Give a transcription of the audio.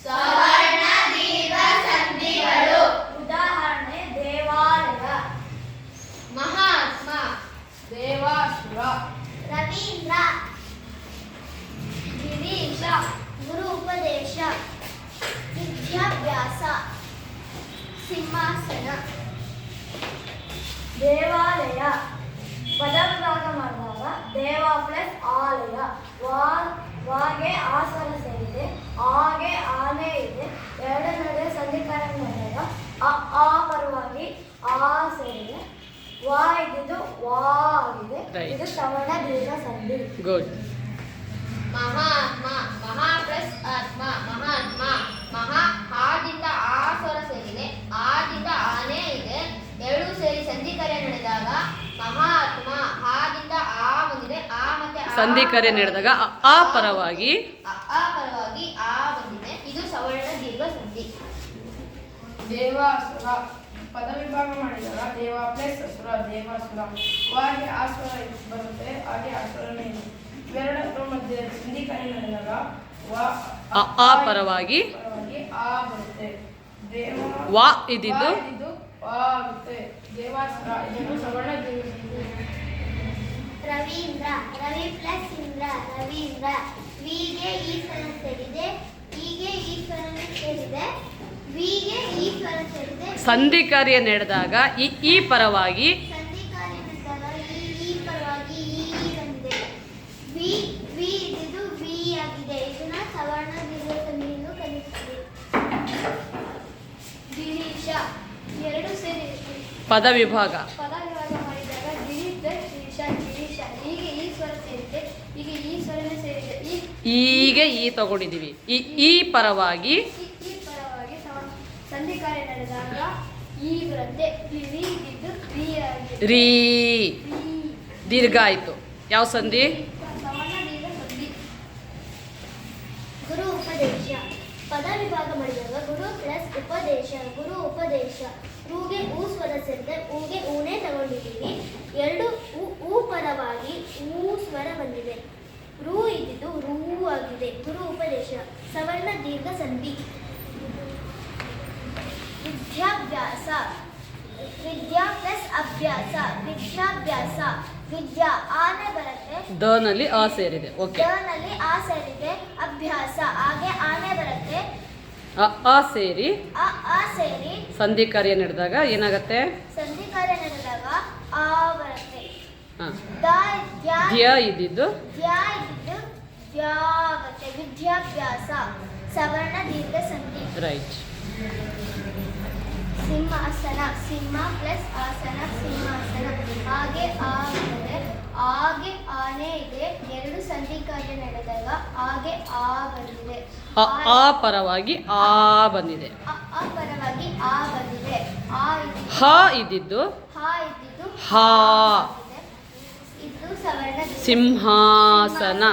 ಸವರ್ಣ ದೀರ್ಘ ಸಂಧಿಗಳು. ಉದಾಹರಣೆ ದೇವಾಲಯ, ಮಹಾತ್ಮ, ದೇವಾಸುರ, ರವೀಂದ್ರ, ಗಿರೀಶ, ಗುರು ಉಪದೇಶ, ವಿದ್ಯಾಭ್ಯಾಸ, ಸಿಂಹಾಸನ. ದೇವಾಲಯ ಪದವಿಭಾಗ ಮಾಡಿದಾಗ ದೇವ ಪ್ಲಸ್ ಆಲಯ. ವಾಗೆ ಆಸನ ಸೇರಿದೆ, ಆಗೆ ಆನೆ ಇದೆ. ಎರಡನೇ ಸಂಧಿಕಾರ್ಯ ಮಾಡಿದಾಗ ಆ ಪರವಾಗಿ ಆ ಸೇರಿದೆ. ವಾ ಇದ್ದಿದ್ದು ವಾ ಆಗಿದೆ. ಇದು ಶ್ರವಣ ದೀರ್ಘ ಸಂಧಿ. ಗುಡ್. ಮಹಾತ್ಮ, ಮಹಾ ಪ್ಲಸ್ ಆತ್ಮ, ಮಹಾತ್ಮ. ಮಹಾ ಹಾದಿಂದ ಆ ಸ್ವರ ಸೇರಿದೆ, ಆದಿಂದ ಆನೆ ಇದೆ. ಎರಡೂ ಸೇರಿ ಸಂಧಿ ಕಾರ್ಯ ನಡೆದಾಗ ಮಹಾತ್ಮ. ಹಾದಿಂದ ಆ ಬಂದಿದೆ, ಆ ಮತ್ತೆ ಸಂಧಿ ಕಾರ್ಯ ನಡೆದಾಗ ಆ ಪರವಾಗಿ ಪರವಾಗಿ ಆ ಬಂದಿದೆ. ಇದು ಸವರ್ಣ ದೀರ್ಘ ಸಂಧಿ. ದೇವಾಸುರ ಪದವಿಭಾಗ ಮಾಡಿದಾಗ ದೇವ ಪ್ಲಸ್ ಅಸುರ, ದೇವಾಸುರ. ವಾಗೆ ಆಸ್ವರ ಬರುತ್ತೆ, ಹಾಗೆ ಆಸ್ವರನೇ ಇದೆ. ಇವೆರಡರ ಮಧ್ಯೆ ಸಂಧಿ ಕಾರ್ಯ ನಡೆದಾಗ ಆ ಪರವಾಗಿ ಆ ಬರುತ್ತೆ. ವಾ ಇದ್ದಿದ್ದು ವಾ ಆಗುತ್ತೆ. ದೇವಾಸುರ ಇದನ್ನು ಸವರ್ಣ ದೀರ್ಘ ಸಂಧಿ. ರವೀಂದ್ರ, ರವಿ ಪ್ಲಸ್ ಇಂದ್ರ, ರವೀಂದ್ರ. ವಿಗೆ ಈ ಸ್ವರ ಸೇರಿದೆ, ಈಗೆ ಈ ಸ್ವರ ಸೇರಿದೆ, ವಿಗೆ ಈ ಸ್ವರ ಸೇರಿದೆ. ಸಂಧಿ ಕಾರ್ಯ ನಡೆದಾಗ ಈ ಪರವಾಗಿ ಸಂಧಿ ಕಾರ್ಯ ನಡೆದಾಗ ಈ ಪರವಾಗಿ ಈ ಬಂದಿದೆ. ವಿ ಇದ್ದಿದ್ದು ವಿ ಆಗಿದೆ. ಇದನ್ನ ಸವರ್ಣ ದೀರ್ಘ ಸಂಧಿ ಎಂದು ಕರೆಯುತ್ತಾರೆ. ಗಿರೀಶ ಎರಡು ಸೇರಿ ಪದವಿಭಾಗ ಪದವಿಭಾಗ ಮಾಡಿದಾಗ ಗಿರೀಶ್ ಗಿರೀಶ, ಗಿರೀಶ. ಹೀಗೆ ಈ ಸ್ವರ ಸೇರಿದೆ, ಈಗ ಈ ಸ್ವರನೇ ಸೇರಿದೆ. ಈಗ ಈ ತಗೊಂಡಿದ್ದೀವಿ. ಈ ಪರವಾಗಿ ಈ ಪರವಾಗಿ ಸಂಧಿ ಕಾರ್ಯ ನಡೆದಾಗ ಈ ಬರುತ್ತೆ. ರಿ ಇದ್ದಿದ್ದು ರಿ ಆಗಿದೆ. ರೀ ರಿ. ದೀರ್ಘ ಆಯ್ತು. ಯಾವ ಸಂಧಿ? ಸವರ್ಣ ದೀರ್ಘ ಸಂಧಿ. ಗುರು ಉಪದೇಶ ಪದವಿಭಾಗ ಮಾಡಿದಾಗ ಗುರು ಪ್ಲಸ್ ಉಪದೇಶ, ಗುರು ಉಪದೇಶ. ರೂಗೆ ಊ ಸ್ವರ ಸೇರಿದೆ, ಊಗೆ ಊನೇ ತಗೊಂಡಿದ್ದೀವಿ. ಎರಡು ಊ ಪರವಾಗಿ ಊ ಸ್ವರ ಬಂದಿದೆ. ರೂ ಇದ್ದಿದ್ದು ರೂ ಆಗಿದೆ. ಗುರು ಉಪದೇಶ ಸವರ್ಣ ದೀರ್ಘ ಸಂಧಿ. ವಿದ್ಯಾಭ್ಯಾಸ, ವಿದ್ಯಾ ಪ್ಲಸ್ ಅಭ್ಯಾಸ, ವಿದ್ಯಾಭ್ಯಾಸ. ವಿದ್ಯಾ ಆನೆ ಬರುತ್ತೆ, ದಲ್ಲಿ ಆ ಸೇರಿದೆ. ಓಕೆ. ನಲ್ಲಿ ಆ ಸೇರಿದೆ. ಅಭ್ಯಾಸ ಹಾಗೆ ಆನೆ ಬರುತ್ತೆ. ಆ ಸೇರಿ ಆ ಸೇರಿ ಸಂಧಿ ಕಾರ್ಯ ನಡೆದಾಗ ಏನಾಗತ್ತೆ? ಸಂಧಿ ಕಾರ್ಯ ನಡೆದಾಗ ಆ ಬರುತ್ತೆ. ದ್ಯ ಇದ್ದಿದ್ದು ದ್ಯಾ ಇದ್ದಿದ್ದು ದ್ಯಾ ಆಗುತ್ತೆ. ವಿದ್ಯಾಭ್ಯಾಸ ಸವರ್ಣ ದೀರ್ಘ ಸಂಧಿ. ರೈಟ್. ಸಿಂಹಾಸನ, ಸಿಂಹ ಪ್ಲಸ್ ಆಸನ, ಸಿಂಹಾಸನ. ಹಾಗೆ ಆ ಬಂದಿದೆ, ಹಾಗೆ ಆನೆ ಇದೆ. ಎರಡು ಸಂಧಿ ಕಾರ್ಯ ನಡೆದಾಗ ಹಾಗೆ ಆ ಬಂದಿದೆ. ಆ ಪರವಾಗಿ ಆ ಬಂದಿದೆ. ಆ ಪರವಾಗಿ ಆ ಬಂದಿದೆ. ಹ ಇದ್ದಿದ್ದು ಹಾ ಇದ್ದಿದ್ದು ಹಾ. ಇದು ಸವರ್ಣ ಸಿಂಹಾಸನ.